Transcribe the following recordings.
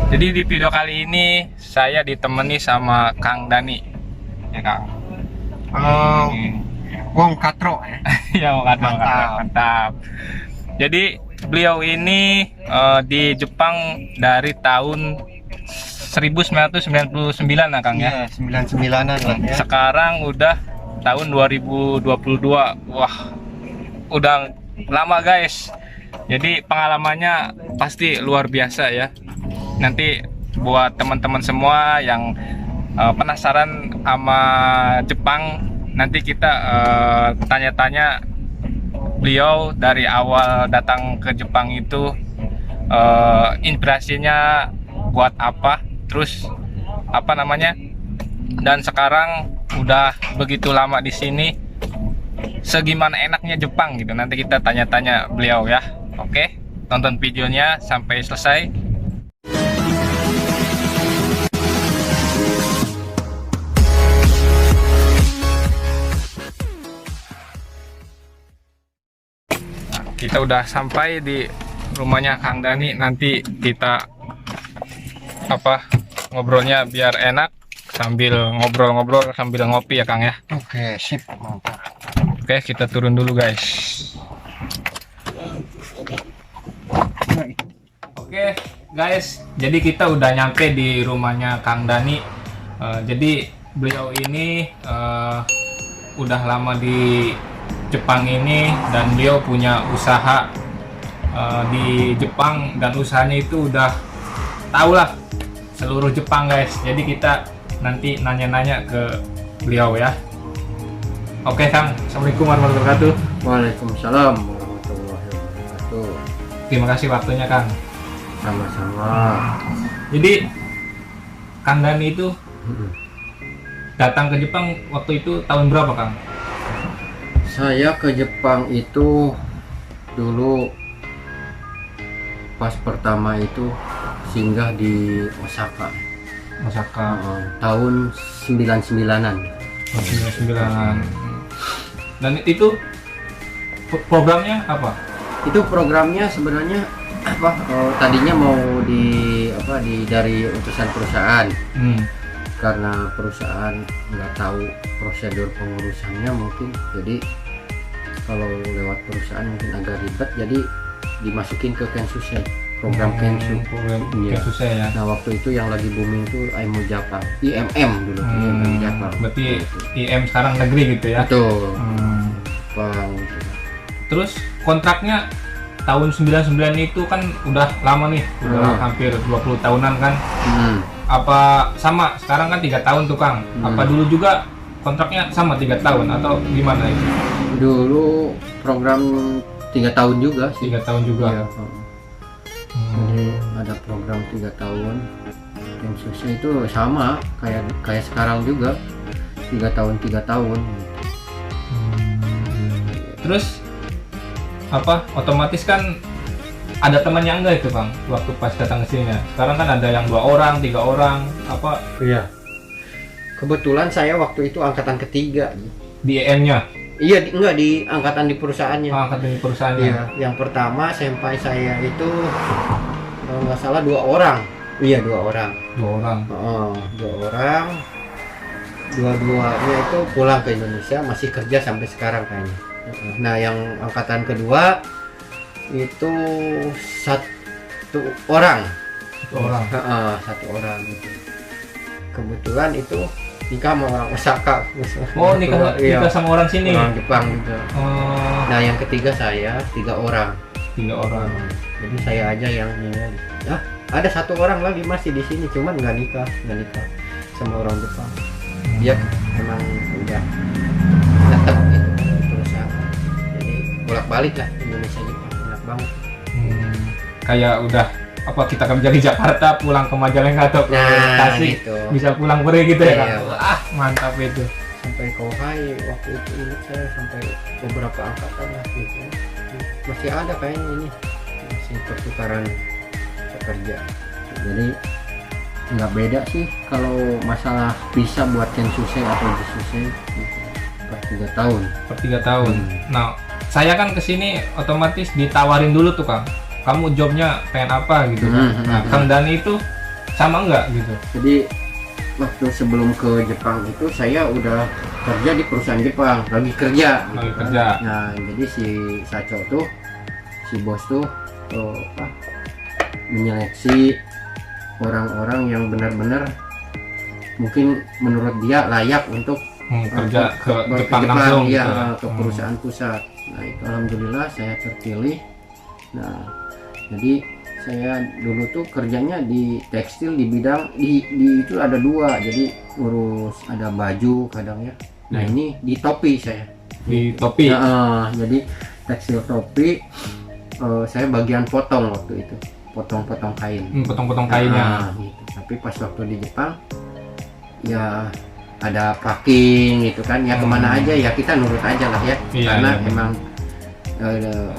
Jadi di video kali ini saya ditemani sama Kang Dani. Ya Kang. Wong Katro ya. Ya mantap, mantap. Jadi beliau ini di Jepang dari tahun 1999 lah Kang ya. Iya, 99-an lah ya. Sekarang udah tahun 2022. Wah, udah lama guys. Jadi pengalamannya pasti luar biasa ya. Nanti buat teman-teman semua yang penasaran sama Jepang, nanti kita tanya-tanya beliau dari awal datang ke Jepang itu inspirasinya buat apa, terus apa namanya, dan sekarang udah begitu lama di sini, segimana enaknya Jepang gitu. Nanti kita tanya-tanya beliau ya. Oke, tonton videonya sampai selesai. Kita udah sampai di rumahnya Kang Dani. Nanti kita ngobrolnya biar enak, sambil ngobrol-ngobrol sambil ngopi ya Kang ya. Oke, sip, mantap. Oke, kita turun dulu guys. Oke guys, jadi kita udah nyampe di rumahnya Kang Dani. Jadi beliau ini udah lama di Jepang ini, dan beliau punya usaha di Jepang, dan usahanya itu udah tau lah seluruh Jepang guys. Jadi kita nanti nanya-nanya ke beliau ya. Oke Kang, Assalamualaikum warahmatullahi wabarakatuh. Waalaikumsalam warahmatullahi wabarakatuh. Terima kasih waktunya Kang. Sama-sama. Jadi Kang Dani itu datang ke Jepang waktu itu tahun berapa Kang? Saya ke Jepang itu dulu pas pertama itu singgah di Osaka. Osaka. Tahun 99-an. 99-an. Dan itu programnya apa? Itu programnya sebenarnya tadinya mau dari utusan perusahaan. Karena perusahaan nggak tahu prosedur pengurusannya mungkin, jadi kalau lewat perusahaan mungkin agak ribet, jadi dimasukin ke Kensusei, program Kensu. Iya. Ya. Nah waktu itu yang lagi booming itu IMO Jepang, IMM dulu, IMM Jepang. Berarti IM sekarang negeri gitu ya? Betul. Jepang. Terus kontraknya tahun 99 itu kan udah lama nih, udah hampir 20 tahunan kan? Apa sama sekarang kan 3 tahun tuh Kang? Apa dulu juga kontraknya sama 3 tahun atau gimana itu? Dulu program 3 tahun juga sih. 3 tahun juga. Iya. Jadi ada program 3 tahun. Yang susah itu sama kayak sekarang juga 3 tahun 3 tahun. Terus otomatis kan ada temannya enggak itu Kang waktu pas datang ke sini? Sekarang kan ada yang 2 orang, 3 orang, Iya. Kebetulan saya waktu itu angkatan ketiga di EM-nya. Iya, enggak di angkatan di perusahaannya. Angkatan di perusahaannya. Iya, yang pertama senpai saya itu kalau nggak salah 2 orang. Iya, 2 orang. 2 orang. 2 orang. Dua-duanya itu pulang ke Indonesia, masih kerja sampai sekarang kayaknya. Nah, yang angkatan kedua itu 1 orang. 1 orang. 1 orang gitu. Kebetulan itu nikah sama orang Osaka. Oh, nikah sama orang sini. Orang Jepang gitu. Nah, yang ketiga saya 3 orang. 3 orang. Jadi saya aja yang tinggal. Ada 1 orang lagi masih di sini, cuman nggak nikah sama orang Jepang. Dia emang udah tetap gitu di perusahaan. Jadi bolak-balik lah Indonesia Jepang, enak banget. Kayak udah kita kerja di Jakarta pulang ke Majalengka atau ke Tasik gitu. Bisa pulang pergi gitu ya Kang? Mantap itu. Sampai Kohai waktu itu ingat saya, sampai beberapa angkatan lah gitu. Masih ada kayaknya ini, masih pertukaran pekerja. Jadi nggak beda sih kalau masalah bisa buat Kensusei atau Jisusei per 3 tahun. Per 3 tahun. Nah, saya kan kesini otomatis ditawarin dulu tuh Kang, kamu jobnya pengen apa gitu kan. Nah, Kang Dani itu sama enggak gitu? Jadi waktu sebelum ke Jepang itu saya udah kerja di perusahaan Jepang, lagi kerja. Lagi kan. kerja. Nah, jadi si Saco tuh, si bos tuh menyeleksi orang-orang yang benar-benar mungkin menurut dia layak untuk Kerja ke Jepang langsung ya, gitu. ke perusahaan pusat. Nah, itu alhamdulillah saya terpilih. Nah, jadi saya dulu tuh kerjanya di tekstil di bidang di itu ada dua, jadi urus ada baju kadang ya. Nah, Ya. ini di topi saya. Di topi. Nah, jadi tekstil topi saya bagian potong waktu itu, potong-potong kain. Potong-potong kainnya. Nah, gitu. Tapi pas waktu di Jepang ya ada packing gitu kan ya, kemana aja ya kita nurut aja lah ya. Iya, Karena iya. emang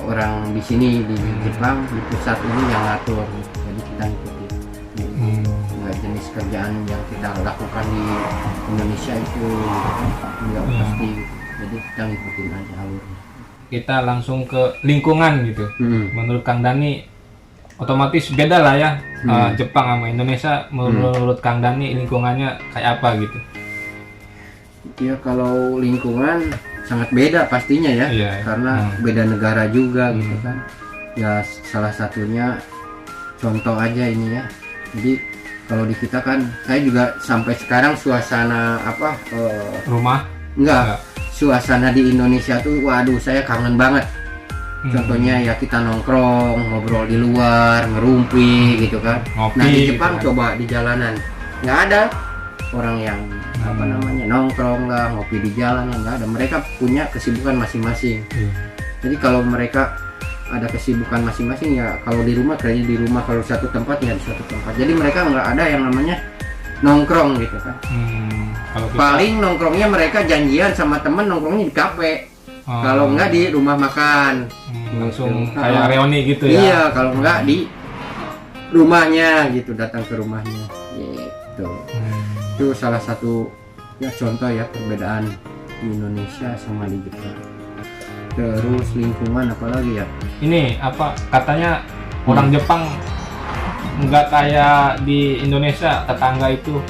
orang di sini di Jepang di pusat ini yang ngatur, jadi kita ngikutin. Nggak jenis kerjaan yang kita lakukan di Indonesia itu nggak pasti gitu. Jadi kita ngikutin aja alurnya. Kita langsung ke lingkungan gitu. Menurut Kang Dani otomatis beda lah ya, Jepang sama Indonesia. Menurut Kang Dani lingkungannya kayak apa gitu? Ya kalau lingkungan sangat beda pastinya ya, Iya. karena beda negara juga gitu kan. Ya salah satunya contoh aja ini ya. Jadi kalau di kita kan, saya juga sampai sekarang suasana Rumah? enggak, suasana di Indonesia tuh waduh saya kangen banget. Contohnya ya kita nongkrong, ngobrol di luar, ngerumpi gitu kan. Ngopi Nah di gitu Jepang kan. coba di jalanan nggak ada orang yang nongkrong lah, ngopi di jalan, nggak ada. Mereka punya kesibukan masing-masing. Jadi kalau mereka ada kesibukan masing-masing ya, kalau di rumah kerja di rumah, kalau satu tempat ya di satu tempat. Jadi mereka nggak ada yang namanya nongkrong gitu kan. Kalau kita, Paling nongkrongnya mereka janjian sama temen nongkrongnya di kafe. Kalau nggak di rumah makan. langsung Gitu. kayak reuni gitu ya. Iya, kalau nggak di rumahnya gitu, datang ke rumahnya gitu. Itu salah satu ya contoh ya perbedaan di Indonesia sama di Jepang. Terus lingkungan apalagi ya? Ini apa katanya orang Jepang nggak kayak di Indonesia, tetangga itu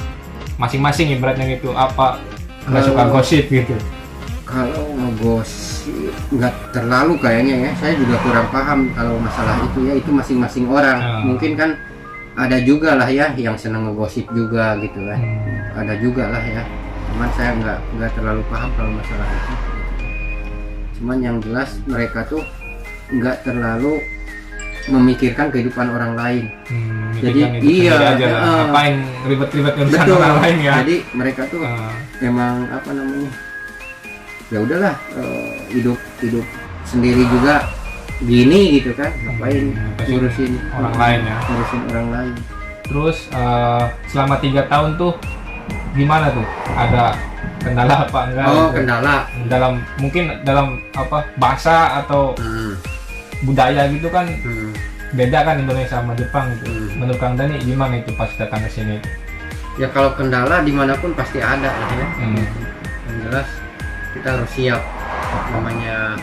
masing-masing ibaratnya gitu, apa nggak suka gosip gitu. Kalau ngegosip nggak terlalu kayaknya ya, saya juga kurang paham kalau masalah itu ya, itu masing-masing orang. Mungkin kan ada juga lah ya yang senang ngegosip juga gitu kan. Ada juga lah ya, cuman saya nggak terlalu paham kalau masalah itu. Cuman yang jelas mereka tuh nggak terlalu memikirkan kehidupan orang lain. Jadi iya, aja lah. Ngapain ribet-ribet urusan betul. orang lain ya. Jadi mereka tuh emang apa namanya, ya udahlah, hidup sendiri juga gini gitu kan, ngapain ngurusin orang lain ya. ngurusin orang lain. Terus selama 3 tahun tuh gimana tuh? Ada kendala apa enggak? Oh, gitu? kendala. Mungkin dalam apa bahasa atau budaya gitu kan beda kan Indonesia sama Jepang gitu. Menurut Kang Dani gimana itu pas datang ke sini? Ya kalau kendala dimanapun pasti ada lah ya. Yang jelas kita harus siap, namanya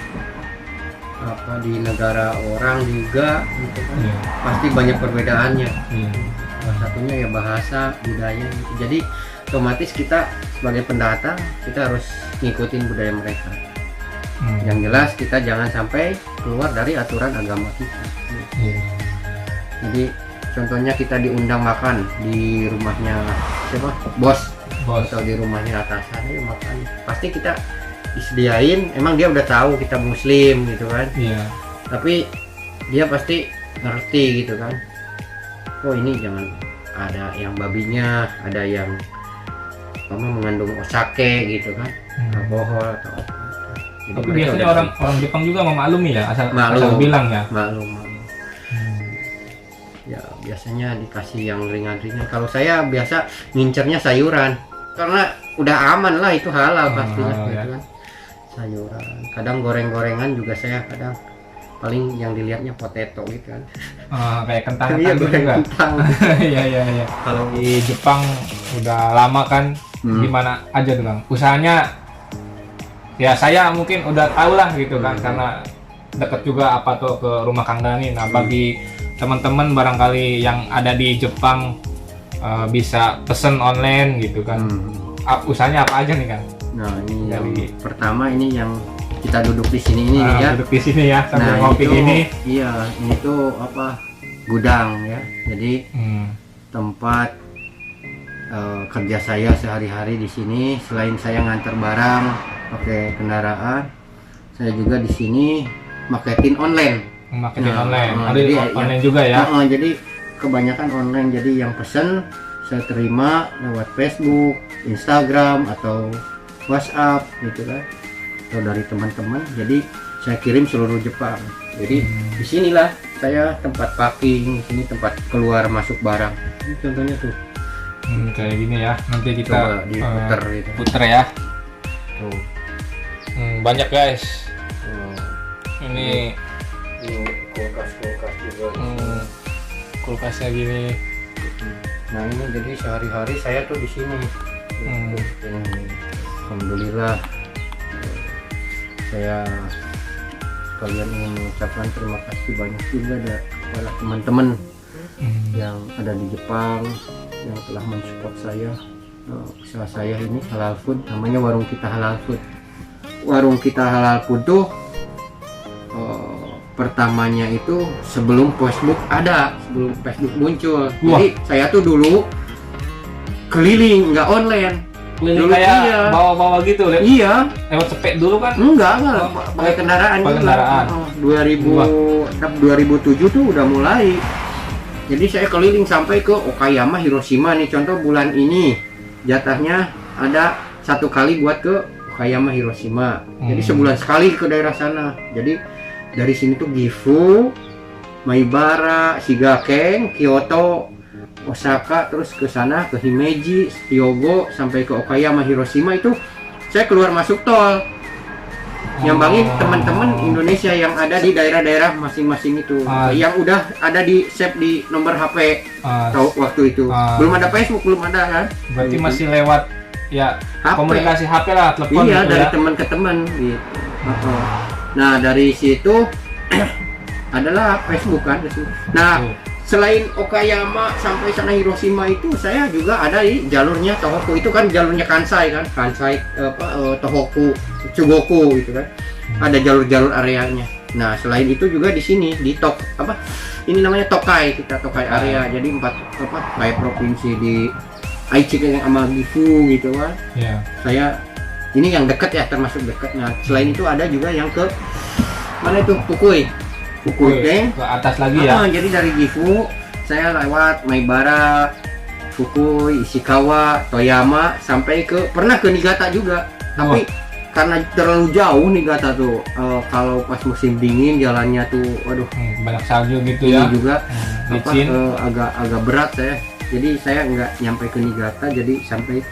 apa di negara orang juga gitu kan. Pasti banyak perbedaannya. Salah satunya ya bahasa, budaya gitu. Jadi otomatis kita sebagai pendatang kita harus ngikutin budaya mereka. Yang jelas kita jangan sampai keluar dari aturan agama kita. Jadi contohnya kita diundang makan di rumahnya siapa? Bos. Atau di rumahnya atasan, ya makan. Pasti kita disediain, emang dia udah tahu kita muslim gitu kan. Tapi dia pasti ngerti gitu kan. Oh ini jangan ada yang babinya, ada yang mengandung osake gitu kan, alkohol atau apa. Jadi tapi biasanya orang Jepang juga memaklumi ya, asal bilang ya. Maklum. Ya biasanya dikasih yang ringan-ringan. Kalau saya biasa ngincernya sayuran, karena udah aman lah, itu halal pastinya gitu kan. Sayuran, kadang goreng-gorengan juga saya kadang paling yang dilihatnya potato gitu kan. Kayak kentang Iya, juga. kentang. Iya. Kalau di Jepang udah lama kan, gimana aja tuh Bang? Usahanya ya saya mungkin udah tahu lah gitu kan, karena deket juga apa tuh ke rumah Kang Dani. Nah bagi teman-teman barangkali yang ada di Jepang bisa pesen online gitu kan. Usahanya apa aja nih Kang? Nah ini yang Dari- pertama ini yang kita duduk di sini ini nih ya. Duduk di sini ya sambil Nah ngopi itu, gini. iya ini tuh apa, gudang ya. Jadi tempat kerja saya sehari-hari di sini. Selain saya nganter barang pakai kendaraan, saya juga di sini marketing online. Marketing Nah, online. Ada jadi online juga ya. Jadi kebanyakan online. Jadi yang pesen saya terima lewat Facebook, Instagram atau WhatsApp gitu kan, atau dari teman-teman. Jadi saya kirim seluruh Jepang. Jadi disinilah saya tempat packing, sini tempat keluar masuk barang. Ini contohnya tuh. Kayak gini ya. Nanti kita Coba diputer gitu. puter ya. Tuh. Banyak guys. Ini Kulkas juga. kulkasnya gini. Nah ini jadi sehari-hari saya tuh di sini. Alhamdulillah. Saya kalian ingin mengucapkan terima kasih banyak juga kepada teman-teman yang ada di Jepang yang telah mensupport saya. Usaha saya ini Halal Food, namanya Warung Kita Halal Food. Warung Kita Halal Food tuh pertamanya itu sebelum Facebook ada, sebelum Facebook muncul. Wah. Jadi saya tuh dulu keliling, nggak online. Keliling Dulu kayak iya. bawa-bawa gitu. Iya, Lewat sepet dulu kan. enggak, Oh, pakai kendaraan pakai juga. kendaraan. 2007 tuh udah mulai. Jadi saya keliling sampai ke Okayama, Hiroshima nih. Contoh bulan ini jatahnya ada 1 kali buat ke Okayama, Hiroshima. Jadi sebulan sekali ke daerah sana. Jadi dari sini tuh Gifu, Maibara, Shigaken, Kyoto, Osaka, terus ke sana ke Himeji, Hyogo sampai ke Okayama, Hiroshima itu saya keluar masuk tol. Nyambangin teman-teman Indonesia yang ada di daerah-daerah masing-masing itu. Yang udah ada di save di nomor HP waktu itu. Belum ada Facebook, belum ada kan? Berarti Gitu. masih lewat ya HP. komunikasi HP lah, telepon Iya, gitu dari ya. teman ke teman gitu. Nah, dari situ adalah Facebook kan. Nah, selain Okayama sampai sana Hiroshima itu saya juga ada di jalurnya Tohoku. Itu kan jalurnya Kansai kan, Kansai Tohoku, Chugoku gitu kan. Ada jalur-jalur areanya. Nah, selain itu juga di sini di ini namanya Tokai, kita Tokai area. Jadi 4 kayak provinsi di Aichi sama Gifu gitu kan. Iya. Saya ini yang dekat ya, termasuk dekat. Nah, selain itu ada juga yang ke mana itu Fukui Ke atas lagi ya. Jadi dari Gifu saya lewat Maibara, Fukui, Ishikawa, Toyama sampai pernah ke Niigata juga. Tapi karena terlalu jauh Niigata tuh, kalau pas musim dingin jalannya tuh, waduh, Banyak salju gitu ini ya. juga Licin. agak berat saya. Jadi saya nggak nyampe ke Niigata, jadi sampai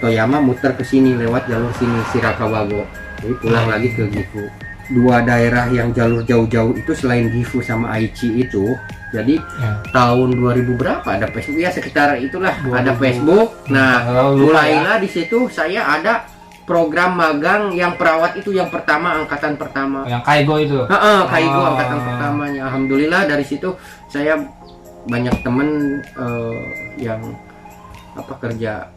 Toyama muter ke sini lewat jalur sini Shirakawago. Jadi pulang lagi ke Gifu. 2 daerah yang jalur jauh-jauh itu selain Gifu sama Aichi itu. Jadi tahun 2000 berapa ada Facebook ya, sekitar itulah 2000. ada Facebook. Nah, Lupa mulailah di situ saya ada program magang yang perawat itu yang pertama, angkatan pertama. Yang Kaigo itu. Kaigo angkatan pertamanya. Alhamdulillah dari situ saya banyak temen yang kerja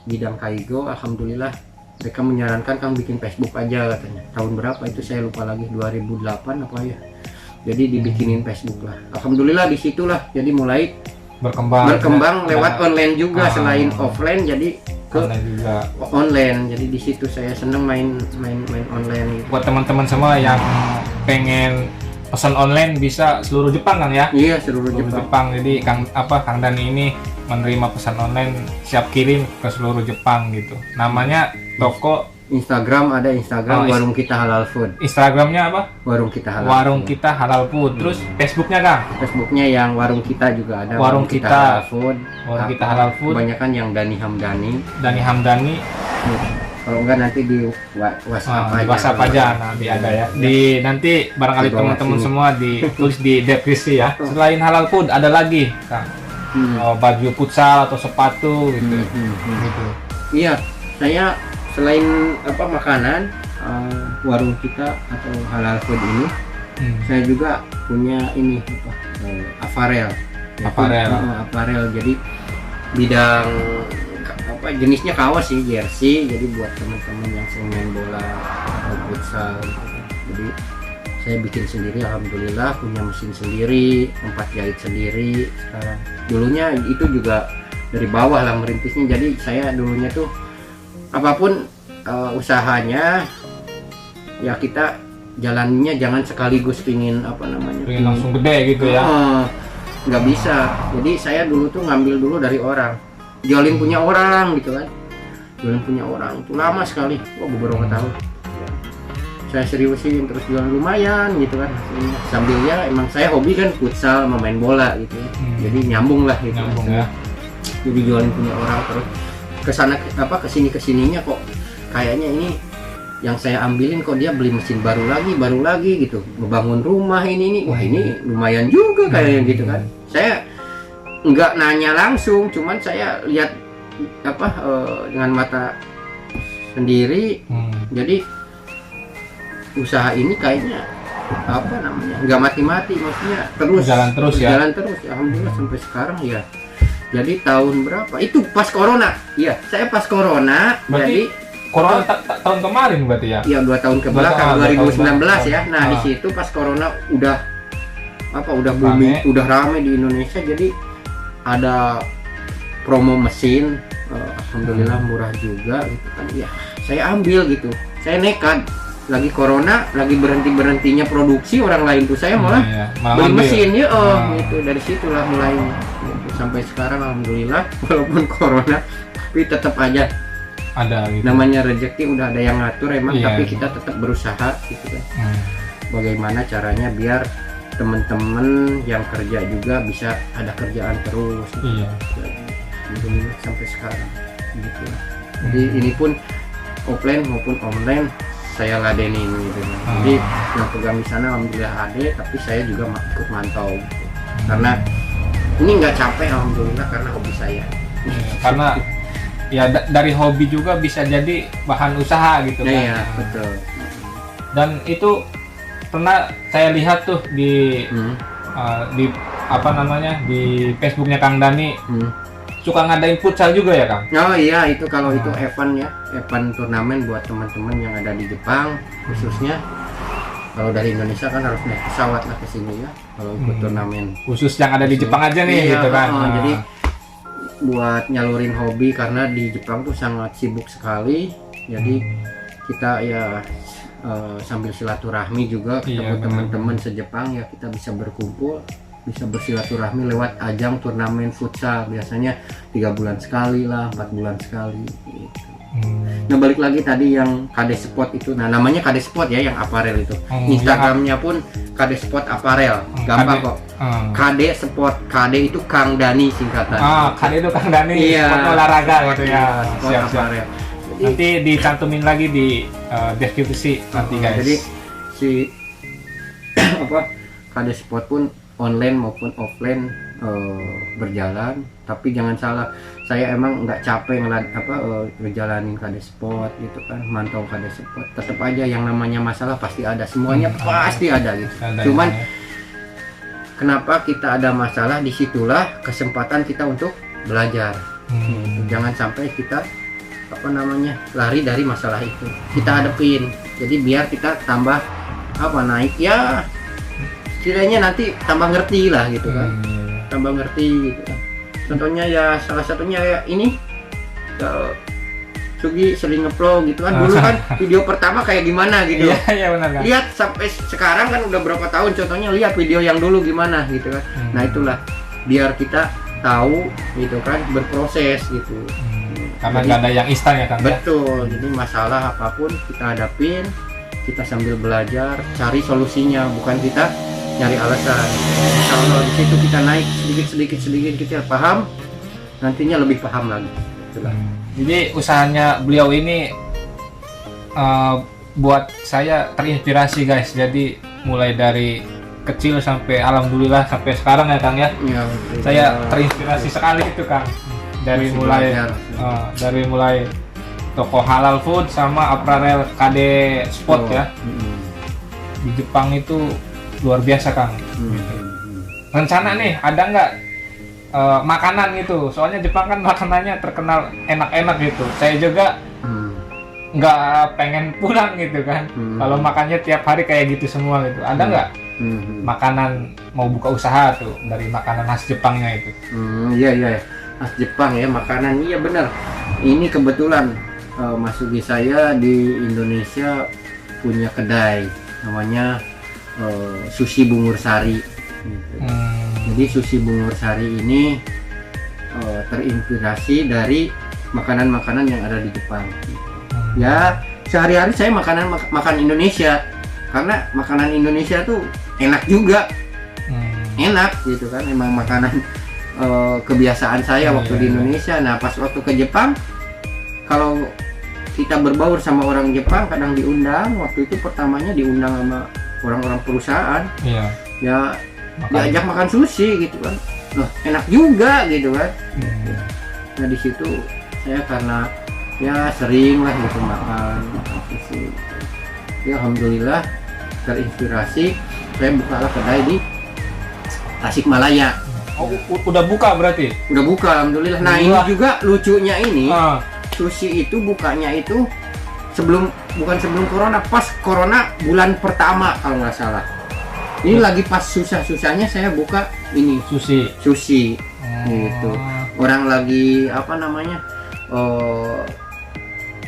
bidang Kaigo. Alhamdulillah mereka menyarankan Kang bikin Facebook aja katanya. Tahun berapa itu saya lupa lagi, 2008 apa ya. Jadi dibikinin Facebook lah. Alhamdulillah disitulah jadi mulai berkembang lewat online juga, selain offline jadi ke online juga. online. Jadi di situ saya seneng main online gitu. Buat teman-teman semua yang pengen pesan online bisa seluruh Jepang kan ya? Iya, seluruh Seluruh Jepang. Jepang. Jadi Kang Dani ini menerima pesan online siap kirim ke seluruh Jepang gitu. Namanya toko Instagram ada Instagram Warung Kita Halal Food. Instagramnya apa? Warung Kita Halal. Warung Kita Halal Food. Terus Facebooknya Kang? Facebooknya yang Warung Kita juga ada. Warung Kita Halal Food. Warung Kita Halal Food. Kebanyakan yang Dani Hamdani. Dani Hamdani. Kalau enggak nanti di WhatsApp Di WhatsApp aja nanti ada ya. Nanti barangkali Di bawah teman-teman sini. semua ditulis di deskripsi ya. Selain Halal Food ada lagi Kang. Baju futsal atau sepatu gitu. Gitu. Iya, saya selain makanan, warung kita atau Halal Food ini, saya juga punya ini aparel. Aparel. Aparel. Jadi bidang apa jenisnya kaos sih, jersey, jadi buat teman-teman yang sering main bola atau futsal gitu. Jadi saya bikin sendiri, alhamdulillah punya mesin sendiri, tempat jahit sendiri sekarang. Dulunya itu juga dari bawah lah merintisnya, jadi saya dulunya tuh apapun usahanya ya kita jalannya jangan sekaligus pingin apa namanya, Pengen langsung gede gitu ya. Nggak bisa. Jadi saya dulu tuh ngambil dulu dari orang, jualin punya orang gitu kan, jualin punya orang itu lama sekali, beberapa tahun saya seriusin, terus jualan lumayan gitu kan hasilnya. Sambil ya emang saya hobi kan futsal sama main bola gitu ya. Jadi nyambung lah gitu. Nyambung ya. Jadi jualin punya orang terus kesana apa kesininya kok kayaknya ini yang saya ambilin kok dia beli mesin baru lagi gitu, ngebangun rumah ini wah ini lumayan juga kayaknya gitu kan. Saya nggak nanya langsung, cuman saya lihat apa dengan mata sendiri. Jadi usaha ini kayaknya apa namanya nggak mati-mati, maksudnya terus jalan terus ya. Jalan terus, alhamdulillah sampai sekarang ya. Jadi tahun berapa? Itu pas corona. Iya, saya pas corona. Berarti jadi corona tahun kemarin berarti ya? Iya, 2 tahun ke belakang, 2019 ya. Nah, di situ pas corona udah booming, udah rame di Indonesia. Jadi ada promo mesin, alhamdulillah murah juga gitu kan. Ya, saya ambil gitu. Saya nekat. Lagi corona, lagi berhentinya produksi, orang lain tuh saya malah beli mesin ya, gitu. Dari situlah mulainya. Gitu. Sampai sekarang alhamdulillah walaupun corona tapi tetap aja ada gitu. Namanya rezeki udah ada yang ngatur emang, tapi kita tetap berusaha gitu kan. Bagaimana caranya biar teman-teman yang kerja juga bisa ada kerjaan terus gitu. Alhamdulillah sampai sekarang gitu. Jadi ini pun offline maupun online saya ladenin gitu. Jadi yang pegang di sana alhamdulillah ada, tapi saya juga ikut mantau gitu. Karena ini nggak capek alhamdulillah karena hobi saya. Karena ya dari hobi juga bisa jadi bahan usaha gitu kan. Iya, betul. Dan itu pernah saya lihat tuh di apa namanya di Facebooknya Kang Dani, suka ngadain futsal juga ya Kang? Oh iya, itu kalau itu event ya, event turnamen buat teman-teman yang ada di Jepang khususnya. Kalau dari Indonesia kan harus naik pesawat lah ke sini ya. Kalau ikut turnamen khusus yang ada di Jepang aja nih gitu kan. Jadi buat nyalurin hobi karena di Jepang tuh sangat sibuk sekali. Jadi kita ya sambil silaturahmi juga ketemu teman-teman se-Jepang ya, kita bisa berkumpul, bisa bersilaturahmi lewat ajang turnamen futsal, biasanya 3 bulan sekali lah, 4 bulan sekali gitu. Nah balik lagi tadi yang KD Sport itu, nah namanya KD Sport ya yang aparel itu. Instagramnya pun KD Sport Aparel, gampang kok. KD Sport, KD itu Kang Dani singkatan. KD itu Kang Dani, sport olahraga gitu ya. Siap. Nanti dicantumin lagi di deskripsi nanti guys. Jadi si apa KD Sport pun online maupun offline berjalan, tapi jangan salah, saya emang nggak capek ngejalanin KD Sport gitu kan, mantau KD Sport. Tetap aja yang namanya masalah pasti ada, semuanya pasti ada gitu. Cuman kenapa kita ada masalah, disitulah kesempatan kita untuk belajar. Jangan sampai kita lari dari masalah itu, kita hadepin. Jadi biar kita tambah naik ya, kiranya nanti tambah ngerti lah gitu kan. Tambah ngerti gitu kan. Contohnya ya salah satunya ya ini Sugi sering nge-vlog gitu kan. Dulu kan video pertama kayak gimana gitu. Iya benar kan. Lihat sampai sekarang kan udah berapa tahun, contohnya lihat video yang dulu gimana gitu kan. Nah itulah biar kita tahu gitu kan, berproses gitu. Karena nggak ada yang instan ya Kang. Betul. Jadi masalah apapun kita hadapin, kita sambil belajar cari solusinya, bukan kita nyari alasan. Kalau di situ kita naik sedikit kita paham, nantinya lebih paham lagi. Itulah. Jadi usahanya beliau ini buat saya terinspirasi guys. Jadi mulai dari kecil sampai alhamdulillah sampai sekarang ya Kang ya. Saya terinspirasi sekali itu Kang. Dari mulai toko halal food sama aparel KD Sport ya. Di Jepang itu luar biasa Kang. Rencana nih ada nggak makanan gitu. Soalnya Jepang kan makanannya terkenal enak-enak gitu. Saya juga nggak pengen pulang gitu kan. Kalau makannya tiap hari kayak gitu semua gitu. Ada nggak makanan mau buka usaha tuh dari makanan khas Jepangnya itu? Iya khas Jepang ya makanan. Iya benar. Ini kebetulan Mas Sugi saya di Indonesia punya kedai namanya Sushi Bungur Sari. Gitu. Jadi Sushi Bungur Sari ini terinspirasi dari makanan-makanan yang ada di Jepang. Ya sehari-hari saya makan Indonesia karena makanan Indonesia tuh enak juga, enak gitu kan. Emang makanan kebiasaan saya waktu di Indonesia. Nah pas waktu ke Jepang, kalau kita berbaur sama orang Jepang kadang diundang. Waktu itu pertamanya diundang sama orang-orang perusahaan. Ya diajak makan sushi gitu kan. Loh, enak juga gitu kan. Nah di situ saya karena ya sering lah gitu makan sushi. Ya alhamdulillah terinspirasi, saya bukalah kedai di Tasikmalaya. Oh, udah buka berarti? Udah buka alhamdulillah. Nah ini juga lucunya ini sushi itu bukanya itu bukan sebelum corona, pas corona bulan pertama kalau nggak salah. Ini lagi pas susah-susahnya saya buka ini sushi gitu. Orang lagi apa namanya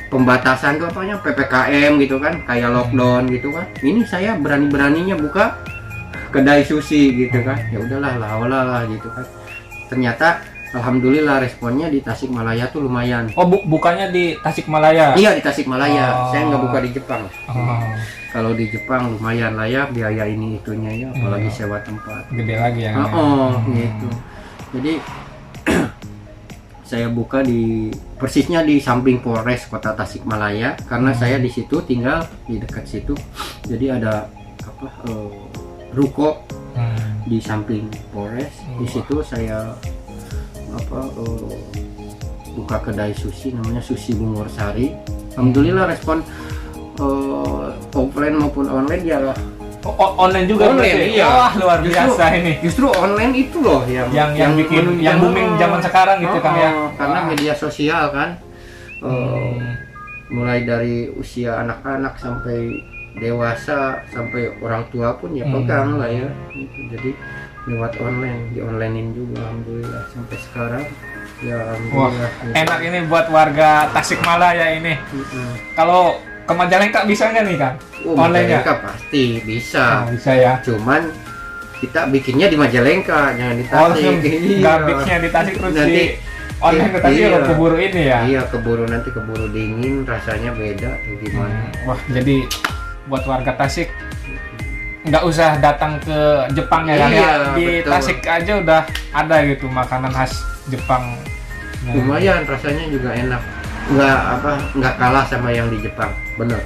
pembatasan tuh apanya PPKM gitu kan, kayak lockdown gitu kan. Ini saya berani-beraninya buka kedai sushi gitu kan. Ya udahlah lah gitu kan. Ternyata alhamdulillah responnya di Tasikmalaya tuh lumayan. Oh, bukannya di Tasikmalaya? Iya di Tasikmalaya. Saya nggak buka di Jepang. Kalau di Jepang lumayan lah ya biaya ini itunya ya, apalagi sewa tempat. Gede lagi ya. Gitu. Jadi saya buka persisnya di samping Polres Kota Tasikmalaya karena saya di situ tinggal di dekat situ. Jadi ada ruko di samping Polres. Di situ saya buka kedai sushi namanya Sushi Bungur Sari. Alhamdulillah respon offline maupun online ya lah. Online juga online, iya. Wah luar biasa ini. Justru online itu loh yang bikin yang booming zaman sekarang gitu kan ya. Karena media sosial kan mulai dari usia anak-anak sampai dewasa sampai orang tua pun ya pegang lah ya. Jadi lewat online, di-onlinein juga alhamdulillah sampai sekarang. Ya alhamdulillah. Wah, enak ini buat warga Tasikmalaya ini. Kalau ke Majalengka bisa nggak nih kan? Online-nya? Majalengka pasti bisa. Bisa ya. Cuman kita bikinnya di Majalengka, jangan di Tasik. Nggak bikinnya di Tasik terus nanti di online ke Tasik keburu ini ya? Iya, keburu dingin, rasanya beda tuh gimana. Wah, jadi buat warga Tasik nggak usah datang ke Jepang ya, di betul. Tasik aja udah ada gitu makanan khas Jepang. Lumayan rasanya juga enak. Nggak kalah sama yang di Jepang, bener.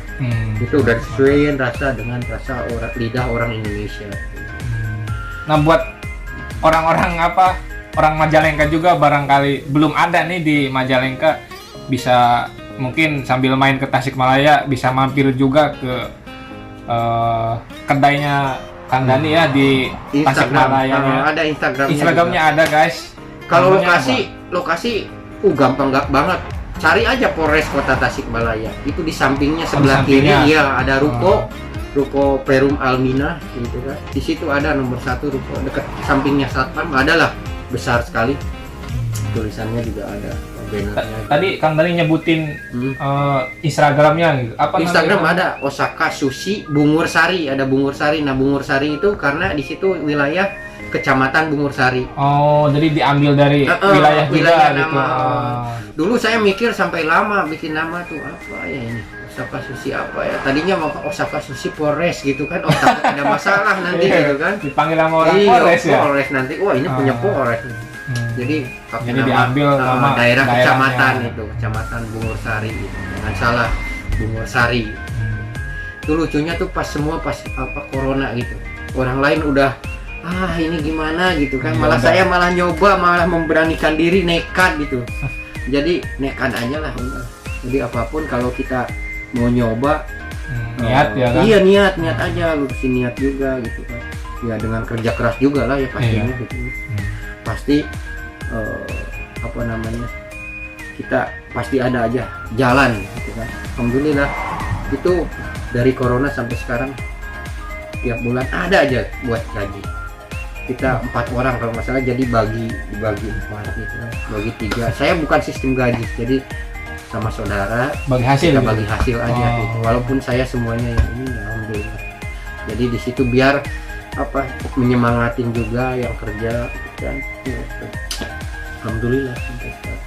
Itu udah disesuaikan rasa dengan rasa lidah orang Indonesia. Nah buat orang-orang orang Majalengka juga barangkali belum ada nih di Majalengka, bisa mungkin sambil main ke Tasikmalaya bisa mampir juga ke kedainya Kang Dani ya di Tasikmalaya. Ada Instagramnya ada guys. Kalau lokasi gampang banget. Cari aja Polres Kota Tasikmalaya. Itu di sampingnya sebelah kiri ya ada ruko Perum Almina gitu kan. Di situ ada nomor 1 ruko dekat sampingnya Satpam, adalah besar sekali. Tulisannya juga ada bannernya. Tadi Kang Dani nyebutin Instagramnya gitu. Apa Instagram namanya? Ada Osaka Sushi Bungur Sari, ada Bungur Sari. Nah, Bungur Sari itu karena di situ wilayah Kecamatan Bungur Sari. Oh, jadi diambil dari wilayah juga gitu. Dulu saya mikir sampai lama bikin nama tuh apa ya ini? Osaka Sushi apa ya? Tadinya mau Osaka Sushi Polres gitu kan. Oh, takut ada masalah nanti gitu kan. Dipanggil sama orang Polres ya. Polres nanti. Wah, ini punya Polres. Jadi diambil nama daerah kecamatan itu, Kecamatan Bungur Sari gitu. Jangan salah, Bungur Sari. Itu lucunya tuh pas corona gitu. Orang lain udah ini gimana gitu kan, saya malah nyoba, malah memberanikan diri, nekat gitu. Jadi nekat aja lah udah. Jadi apapun kalau kita mau nyoba niat ya kan? Iya niat aja, lu mesti niat juga gitu kan. Ya dengan kerja keras juga lah ya pastinya gitu. Pasti apa namanya, kita pasti ada aja jalan gitu kan. Alhamdulillah itu dari corona sampai sekarang tiap bulan ada aja buat gaji. Kita 4 orang kalau masalah, jadi dibagi 4 gitu kan, bagi 3. Saya bukan sistem gaji, jadi sama saudara bagi hasil kita gitu. bagi hasil aja gitu. Walaupun saya semuanya yang ini ya, alhamdulillah. Jadi di situ biar apa, menyemangatin juga yang kerja dan alhamdulillah sampai sekarang.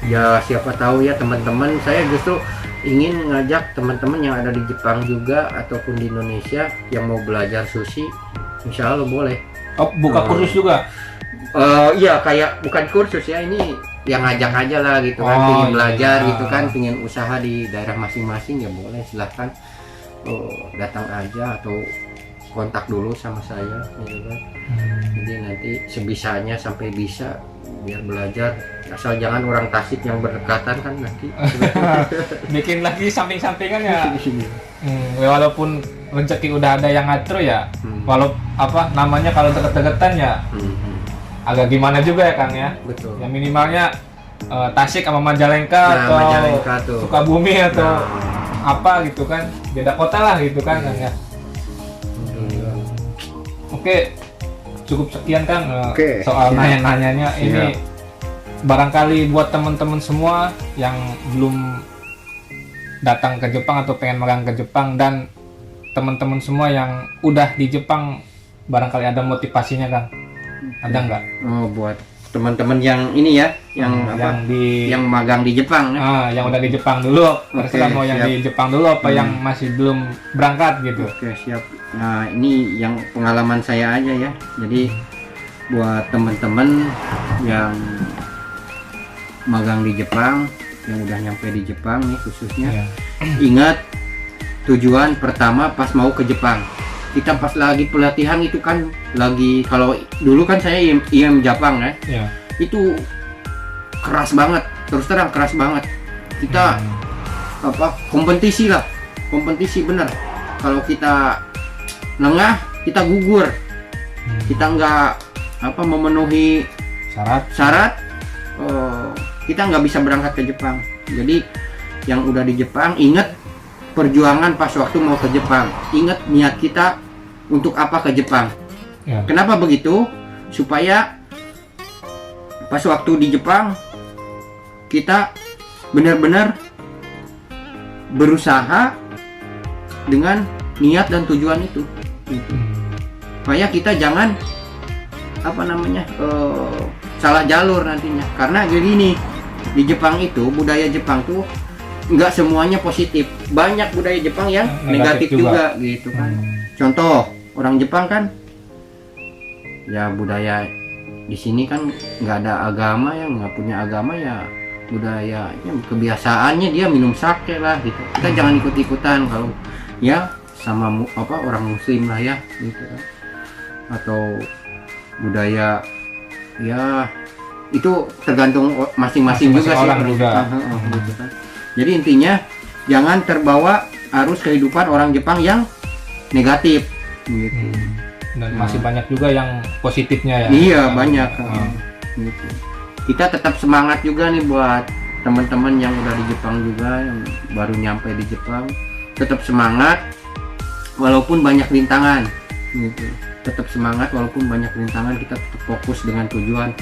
Ya siapa tahu ya teman-teman, saya justru ingin ngajak teman-teman yang ada di Jepang juga ataupun di Indonesia yang mau belajar sushi, insya Allah boleh. Oh, buka kursus juga? Iya, kayak bukan kursus ya, ini yang ngajak aja lah gitu kan, pingin belajar gitu kan, pingin usaha di daerah masing-masing, ya boleh silahkan datang aja atau kontak dulu sama saya gitu kan. Jadi nanti sebisanya sampai bisa biar belajar, asal jangan orang Tasik yang berdekatan kan nanti. Bikin lagi samping-sampingan ya. Walaupun rezeki udah ada yang ngatur ya, walau apa namanya, kalau deket-deketan ya agak gimana juga ya Kang ya. Betul. Ya minimalnya Tasik sama Majalengka, Nah, atau Majalengka tuh. Sukabumi atau apa gitu kan, beda kota lah gitu kan Kang ya. Oke, cukup sekian Kang soal nanya-nanyanya. Ini barangkali buat teman-teman semua yang belum datang ke Jepang atau pengen magang ke Jepang, dan teman-teman semua yang udah di Jepang, barangkali ada motivasinya Kang. Ada nggak? Oh, buat teman-teman yang ini ya, yang yang magang di Jepang ya. Yang udah di Jepang dulu, terserah mau yang di Jepang dulu apa yang masih belum berangkat gitu. Oke, siap. Nah, ini yang pengalaman saya aja ya. Jadi buat teman-teman yang magang di Jepang, yang udah nyampe di Jepang nih khususnya, ingat tujuan pertama pas mau ke Jepang. Kita pas lagi pelatihan itu kan lagi, kalau dulu kan saya IM Jepang ya, itu keras banget, terus terang keras banget. Kita apa, kompetisi lah, kompetisi bener. Kalau kita lengah, kita gugur, kita nggak apa memenuhi syarat, kita nggak bisa berangkat ke Jepang. Jadi yang udah di Jepang, ingat perjuangan pas waktu mau ke Jepang, ingat niat kita untuk apa ke Jepang. Kenapa begitu? Supaya pas waktu di Jepang kita benar-benar berusaha dengan niat dan tujuan itu. Supaya kita jangan apa namanya salah jalur nantinya. Karena gini, di Jepang itu, budaya Jepang tuh nggak semuanya positif, banyak budaya Jepang yang negatif juga gitu kan. Contoh, orang Jepang kan ya budaya di sini kan nggak ada agama, ya nggak punya agama, ya budayanya kebiasaannya dia minum sake lah gitu. Kita jangan ikut-ikutan kalau ya sama apa orang muslim lah ya gitu kan. Atau budaya ya itu tergantung masing-masing juga sih orang juga. Gitu kan. Jadi intinya jangan terbawa arus kehidupan orang Jepang yang negatif gitu. Dan masih banyak juga yang positifnya ya. Iya, banyak. Gitu. Kita tetap semangat juga nih buat teman-teman yang udah di Jepang juga, yang baru nyampe di Jepang. Tetap semangat walaupun banyak rintangan gitu. Tetap semangat walaupun banyak rintangan, kita tetap fokus dengan tujuan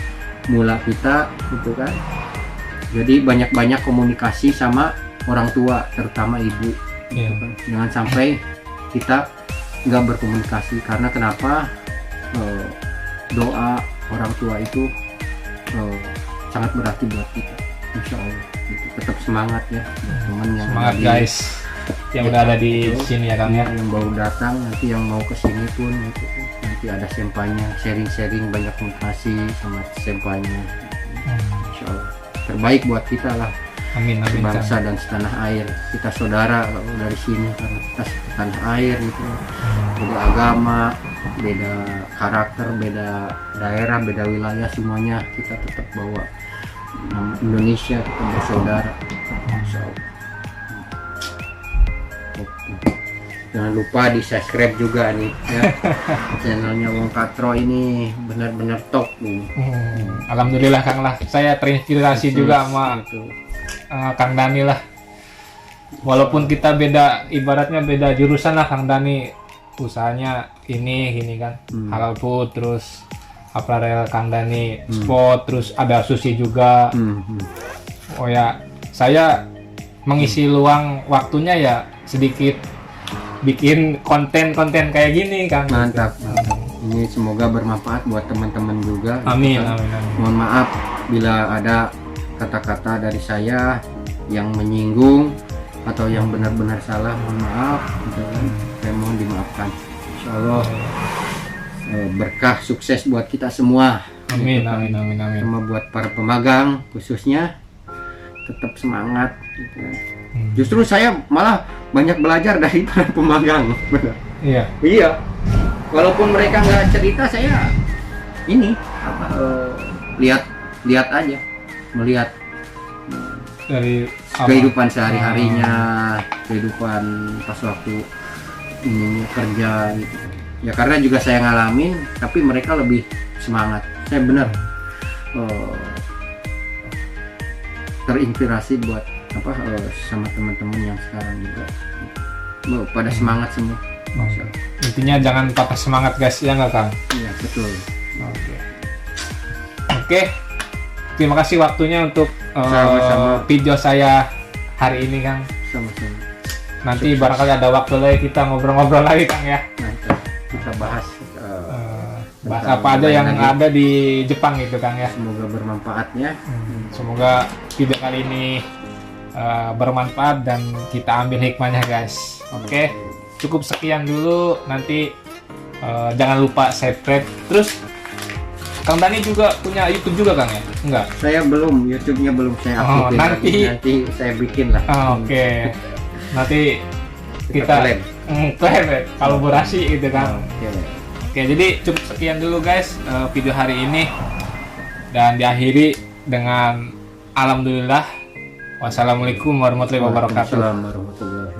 mula kita gitu kan. Jadi banyak-banyak komunikasi sama orang tua, terutama ibu gitu kan. Jangan sampai kita nggak berkomunikasi, karena kenapa, doa orang tua itu sangat berarti buat kita, insya Allah gitu. Tetap semangat ya teman yang semangat guys yang udah ada di sini ya Kang ya, yang baru datang, nanti yang mau kesini pun gitu, nanti ada sempanya, sharing banyak motivasi sama sempanya, insya Allah terbaik buat kita lah. Amin, amin. Bangsa dan setanah air, kita saudara kalau dari sini, karena kita setanah air gitu. Beda agama, beda karakter, beda daerah, beda wilayah, semuanya kita tetap bawa nama Indonesia, kita bersaudara. Insya Allah. Jangan lupa di subscribe juga nih ya. Channelnya Wong Katro ini benar-benar top nih. Alhamdulillah Kang lah, saya terinspirasi juga sama Gitu. Kang Dani lah. Walaupun kita beda, ibaratnya beda jurusan lah Kang Dani, usahanya ini kan, halal food, terus apparel Kang Dani, sport, terus ada sushi juga. Oh ya, saya mengisi luang waktunya ya sedikit bikin konten-konten kayak gini Kang. Mantap. Ini semoga bermanfaat buat teman-teman juga. Amin, Gitu kan. amin. Mohon maaf bila ada kata-kata dari saya yang menyinggung atau yang benar-benar salah, mohon maaf gitu kan. Saya mohon dimaafkan. Insya Allah berkah sukses buat kita semua. Amin, Gitu kan. amin. Sama buat para pemagang khususnya tetap semangat gitu kan. Justru saya malah banyak belajar dari para pemagang. Benar. Iya. Iya. Walaupun mereka nggak cerita, saya ini lihat aja, melihat Dari kehidupan sehari-harinya, kehidupan pas waktu ini kerja gitu. Ya karena juga saya ngalamin, tapi mereka lebih semangat. Saya benar terinspirasi buat sama teman-teman yang sekarang juga. Pada semangat semua. Masya Allah. Intinya jangan patah semangat guys, ya nggak Kang? Iya betul. Oke. Terima kasih waktunya untuk Sama-sama. video saya hari ini Kang. Sama-sama. Nanti barangkali ada waktu lagi kita ngobrol-ngobrol lagi Kang ya. Nanti kita bahas Bahas tentang apa aja yang lagi. ada di Jepang gitu Kang ya. Semoga bermanfaat ya. Semoga video kali ini bermanfaat dan kita ambil hikmahnya guys. Oke. Cukup sekian dulu. Nanti jangan lupa subscribe. Terus Kang Dani juga punya YouTube juga Kang ya? Enggak? Saya belum, YouTube-nya belum saya Oh, aktifin nanti- nanti saya bikin lah. Oke. Nanti Kita kita collab. kolaborasi gitu kan. Oke. Oke, jadi cukup sekian dulu guys video hari ini, dan diakhiri dengan alhamdulillah. Wassalamualaikum warahmatullahi wabarakatuh. Waalaikumsalam warahmatullahi